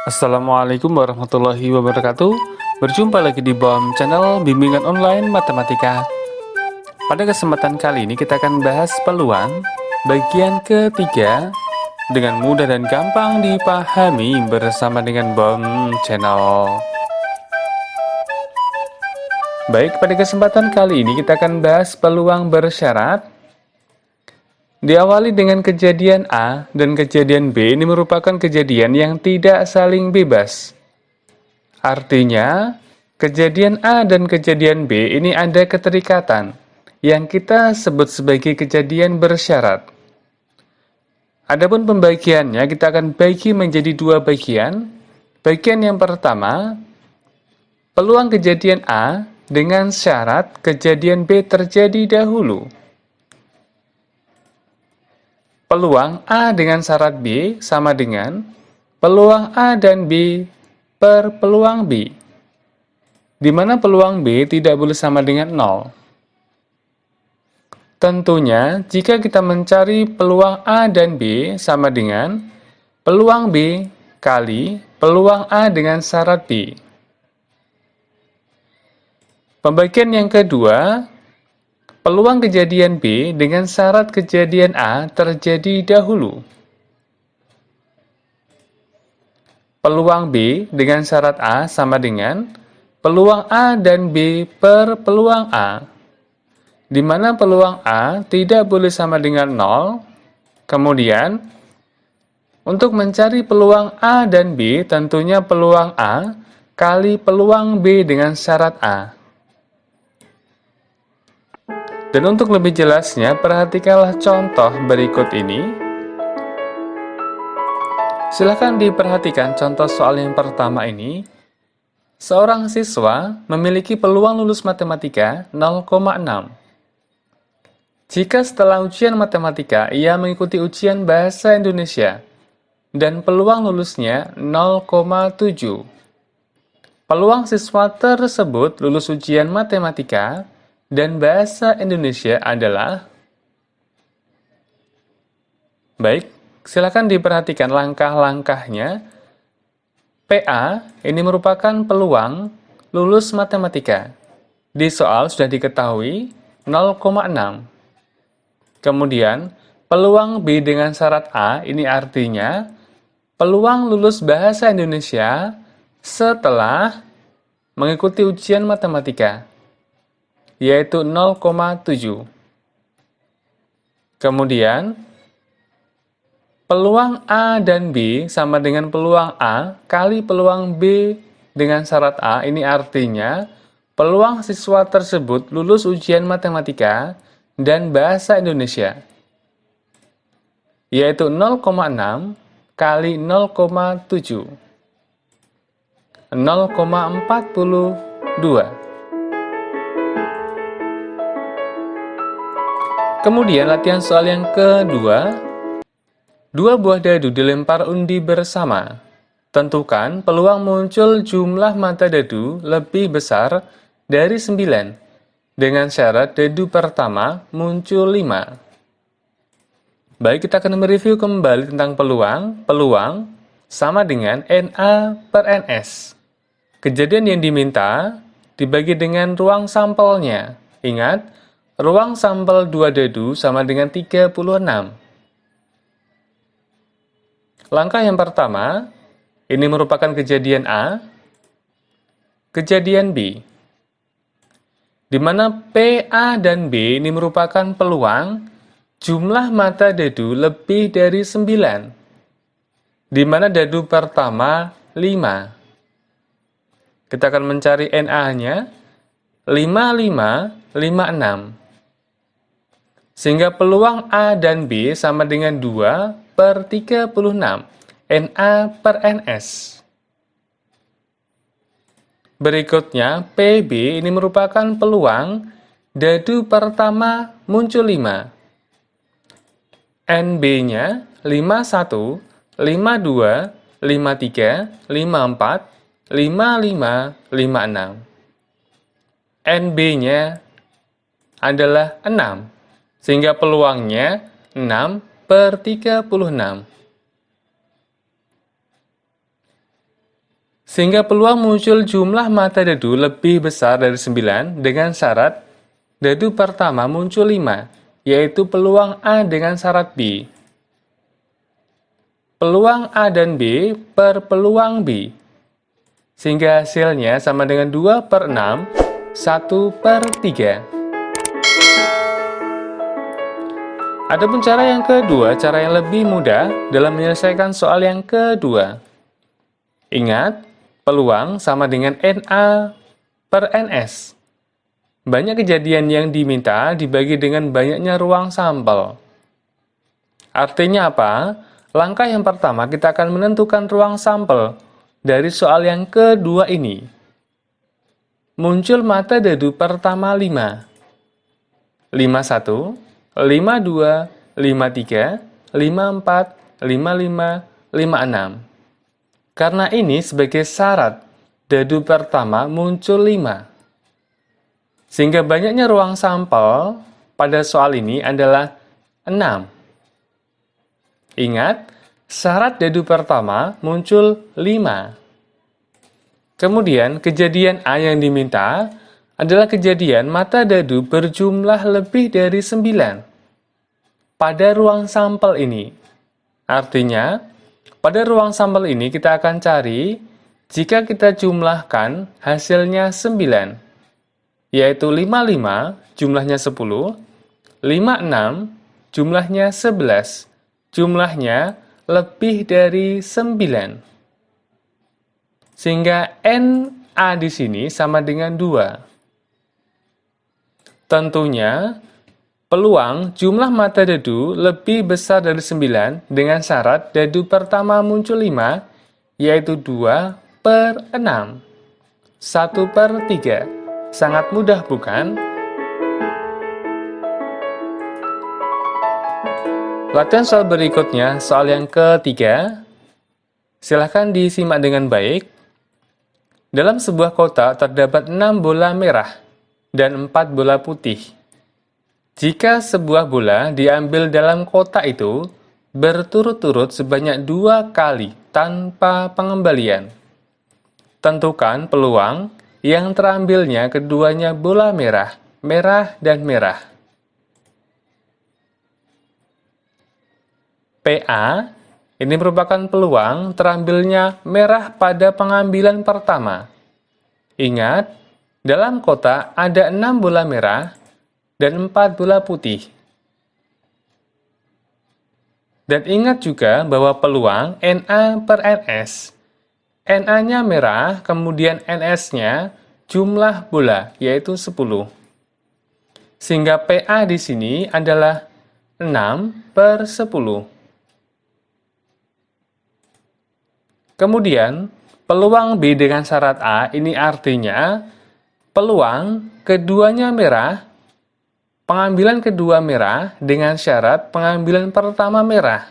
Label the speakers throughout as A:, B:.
A: Assalamualaikum warahmatullahi wabarakatuh. Berjumpa lagi di BOM channel Bimbingan Online Matematika. Pada kesempatan kali ini kita akan bahas peluang bagian ketiga dengan mudah dan gampang dipahami bersama dengan BOM channel. Baik, pada kesempatan kali ini kita akan bahas peluang bersyarat. Diawali dengan kejadian A dan kejadian B ini merupakan kejadian yang tidak saling bebas. Artinya, kejadian A dan kejadian B ini ada keterikatan yang kita sebut sebagai kejadian bersyarat. Adapun pembagiannya kita akan bagi menjadi dua bagian. Bagian yang pertama, peluang kejadian A dengan syarat kejadian B terjadi dahulu. Peluang A dengan syarat B sama dengan peluang A dan B per peluang B, di mana peluang B tidak boleh sama dengan 0. Tentunya, jika kita mencari peluang A dan B sama dengan peluang B kali peluang A dengan syarat B. Pembagian yang kedua, peluang kejadian B dengan syarat kejadian A terjadi dahulu. Peluang B dengan syarat A sama dengan peluang A dan B per peluang A, di mana peluang A tidak boleh sama dengan 0. Kemudian, untuk mencari peluang A dan B, tentunya peluang A kali peluang B dengan syarat A. Dan untuk lebih jelasnya, perhatikanlah contoh berikut ini. Silahkan diperhatikan contoh soal yang pertama ini. Seorang siswa memiliki peluang lulus matematika 0,6. Jika setelah ujian matematika ia mengikuti ujian bahasa Indonesia dan peluang lulusnya 0,7. Peluang siswa tersebut lulus ujian matematika dan bahasa Indonesia adalah. Baik, silakan diperhatikan langkah-langkahnya. PA ini merupakan peluang lulus matematika. Di soal sudah diketahui 0,6. Kemudian, peluang B dengan syarat A ini artinya peluang lulus bahasa Indonesia setelah mengikuti ujian matematika, yaitu 0,7. Kemudian, peluang A dan B sama dengan peluang A kali peluang B dengan syarat A, ini artinya peluang siswa tersebut lulus ujian matematika dan bahasa Indonesia, yaitu 0,6 kali 0,7, 0,42. Kemudian latihan soal yang kedua. Dua buah dadu dilempar undi bersama. Tentukan peluang muncul jumlah mata dadu lebih besar dari 9. Dengan syarat dadu pertama muncul 5. Baik, kita akan mereview kembali tentang peluang. Peluang sama dengan NA per NS. Kejadian yang diminta dibagi dengan ruang sampelnya. Ingat, ruang sampel 2 dadu sama dengan 36. Langkah yang pertama, ini merupakan kejadian A, kejadian B, di mana PA dan B ini merupakan peluang jumlah mata dadu lebih dari 9, di mana dadu pertama 5. Kita akan mencari NA-nya, 5556. Sehingga peluang A dan B sama dengan 2 per 36, NA per NS. Berikutnya, PB ini merupakan peluang dadu pertama muncul 5. NB-nya 51, 52, 53, 54, 55, 56. NB-nya adalah 6. Sehingga peluangnya 6 per 36. Sehingga peluang muncul jumlah mata dadu lebih besar dari 9 dengan syarat dadu pertama muncul 5, yaitu peluang A dengan syarat B. Peluang A dan B per peluang B. Sehingga hasilnya sama dengan 2 per 6, 1 per 3. Adapun cara yang kedua, cara yang lebih mudah dalam menyelesaikan soal yang kedua. Ingat, peluang sama dengan NA per NS. Banyak kejadian yang diminta dibagi dengan banyaknya ruang sampel. Artinya apa? Langkah yang pertama, kita akan menentukan ruang sampel dari soal yang kedua ini. Muncul mata dadu pertama 5. 51, 52, 53, 54, 55, 56. Karena ini sebagai syarat, dadu pertama muncul 5. Sehingga banyaknya ruang sampel pada soal ini adalah 6. Ingat, syarat dadu pertama muncul 5. Kemudian, kejadian A yang diminta adalah kejadian mata dadu berjumlah lebih dari 9 pada ruang sampel ini. Artinya, pada ruang sampel ini kita akan cari jika kita jumlahkan hasilnya 9, yaitu 55 jumlahnya 10, 56 jumlahnya 11, jumlahnya lebih dari 9. Sehingga NA di sini sama dengan 2. Tentunya, peluang jumlah mata dadu lebih besar dari 9 dengan syarat dadu pertama muncul 5, yaitu 2 per 6, 1 per 3. Sangat mudah bukan? Latihan soal berikutnya, soal yang ketiga. Silahkan disimak dengan baik. Dalam sebuah kotak terdapat 6 bola merah dan 4 bola putih. Jika sebuah bola diambil dalam kotak itu berturut-turut sebanyak 2 kali tanpa pengembalian, tentukan peluang yang terambilnya keduanya bola merah, merah, dan merah. PA ini merupakan peluang terambilnya merah pada pengambilan pertama. Ingat, dalam kotak ada 6 bola merah dan 4 bola putih. Dan ingat juga bahwa peluang NA per NS. NA-nya merah, kemudian NS-nya jumlah bola, yaitu 10. Sehingga PA di sini adalah 6 per 10. Kemudian, peluang B dengan syarat A ini artinya peluang keduanya merah, pengambilan kedua merah dengan syarat pengambilan pertama merah.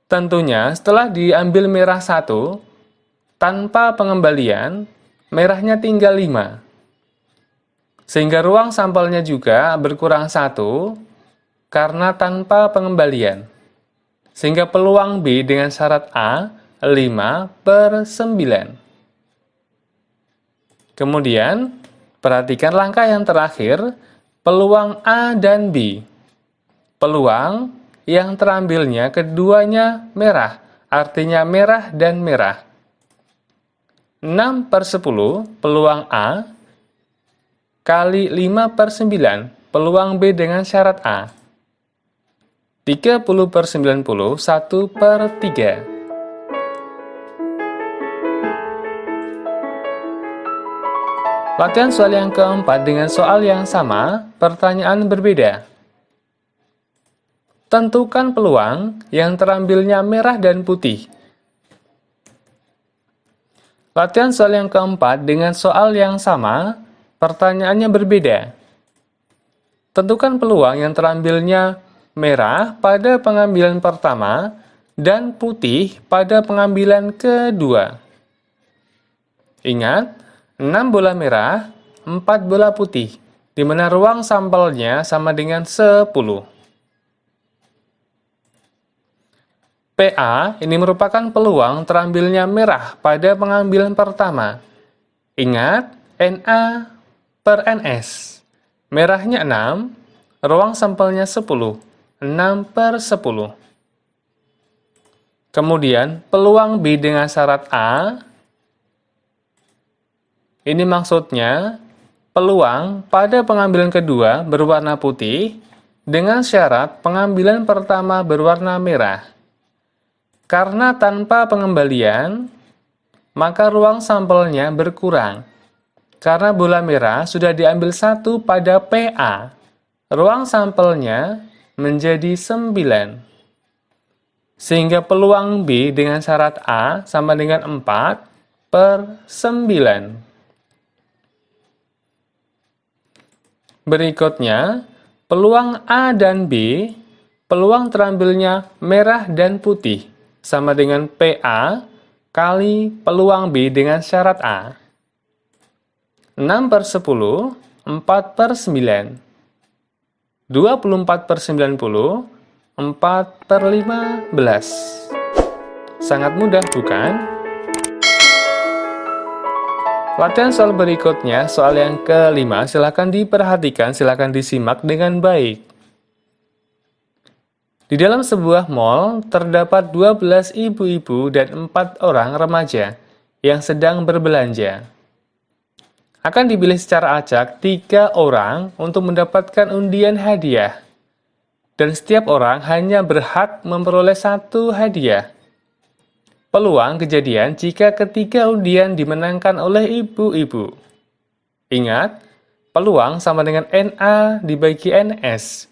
A: Tentunya setelah diambil merah 1, tanpa pengembalian, merahnya tinggal 5. Sehingga ruang sampelnya juga berkurang 1 karena tanpa pengembalian. Sehingga peluang B dengan syarat A 5 per 9. Kemudian, perhatikan langkah yang terakhir, peluang A dan B. Peluang yang terambilnya keduanya merah, artinya merah dan merah. 6 per 10 peluang A kali 5 per 9 peluang B dengan syarat A. 30 per 90, 1 per 3. Latihan soal yang keempat dengan soal yang sama, pertanyaan berbeda. Tentukan peluang yang terambilnya merah dan putih. Latihan soal yang keempat dengan soal yang sama, pertanyaannya berbeda. Tentukan peluang yang terambilnya merah pada pengambilan pertama dan putih pada pengambilan kedua. Ingat, 6 bola merah, 4 bola putih, di mana ruang sampelnya sama dengan 10. PA ini merupakan peluang terambilnya merah pada pengambilan pertama. Ingat, NA per NS. Merahnya 6, ruang sampelnya 10. 6 per 10. Kemudian, peluang B dengan syarat A. Ini maksudnya, peluang pada pengambilan kedua berwarna putih dengan syarat pengambilan pertama berwarna merah. Karena tanpa pengembalian, maka ruang sampelnya berkurang. Karena bola merah sudah diambil 1 pada PA, ruang sampelnya menjadi 9. Sehingga peluang B dengan syarat A sama dengan 4 per 9. Berikutnya, peluang A dan B, peluang terambilnya merah dan putih, sama dengan PA kali peluang B dengan syarat A. 6 per 10, 4 per 9. 24 per 90, 4 per 15. Sangat mudah, bukan? Latihan soal berikutnya, soal yang kelima, silakan diperhatikan, silakan disimak dengan baik. Di dalam sebuah mall, terdapat 12 ibu-ibu dan 4 orang remaja yang sedang berbelanja. Akan dipilih secara acak 3 orang untuk mendapatkan undian hadiah. Dan setiap orang hanya berhak memperoleh 1 hadiah. Peluang kejadian jika ketiga undian dimenangkan oleh ibu-ibu. Ingat, peluang sama dengan NA dibagi NS.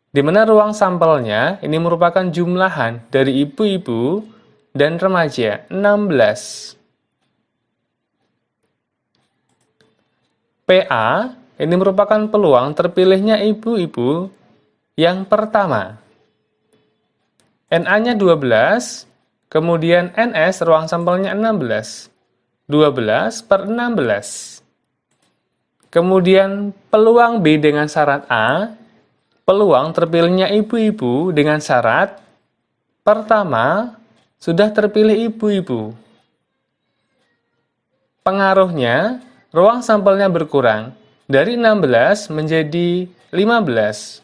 A: Di mana ruang sampelnya ini merupakan jumlahan dari ibu-ibu dan remaja, 16. PA ini merupakan peluang terpilihnya ibu-ibu yang pertama. NA-nya 12, kemudian NS ruang sampelnya 16. 12 per 16. Kemudian peluang B dengan syarat A, peluang terpilihnya ibu-ibu dengan syarat pertama sudah terpilih ibu-ibu. Pengaruhnya, ruang sampelnya berkurang dari 16 menjadi 15.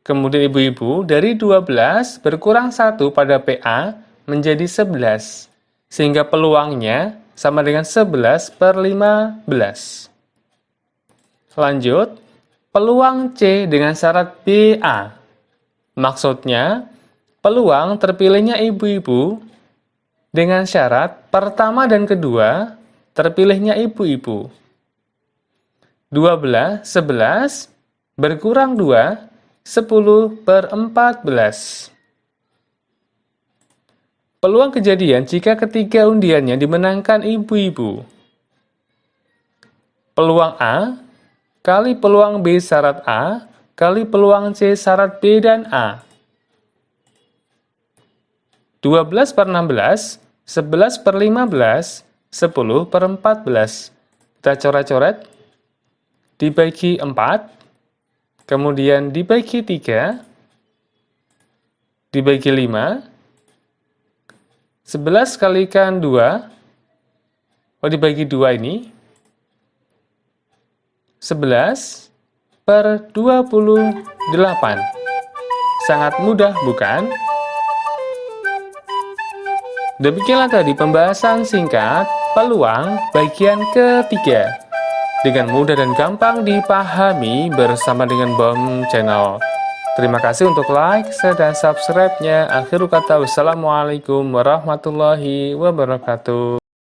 A: Kemudian ibu-ibu dari 12 berkurang 1 pada PA menjadi 11. Sehingga peluangnya sama dengan 11 per 15. Lanjut, peluang C dengan syarat BA. Maksudnya, peluang terpilihnya ibu-ibu dengan syarat pertama dan kedua terpilihnya ibu-ibu. 12, 11, berkurang 2, 10 per 14. Peluang kejadian jika ketiga undiannya dimenangkan ibu-ibu. Peluang A kali peluang B syarat A kali peluang C syarat B dan A. 12 per 16, 11 per 15, 10 per 14. Kita coret-coret. Dibagi 4. Kemudian dibagi 3. Dibagi 5. 11 kalikan 2. Oh, dibagi 2 ini. 11 per 28. Sangat mudah, bukan? Demikianlah tadi pembahasan singkat peluang bagian ketiga. Dengan mudah dan gampang dipahami bersama dengan BOM Channel. Terima kasih untuk like, share, dan subscribe-nya. Akhirul kata, wassalamualaikum warahmatullahi wabarakatuh.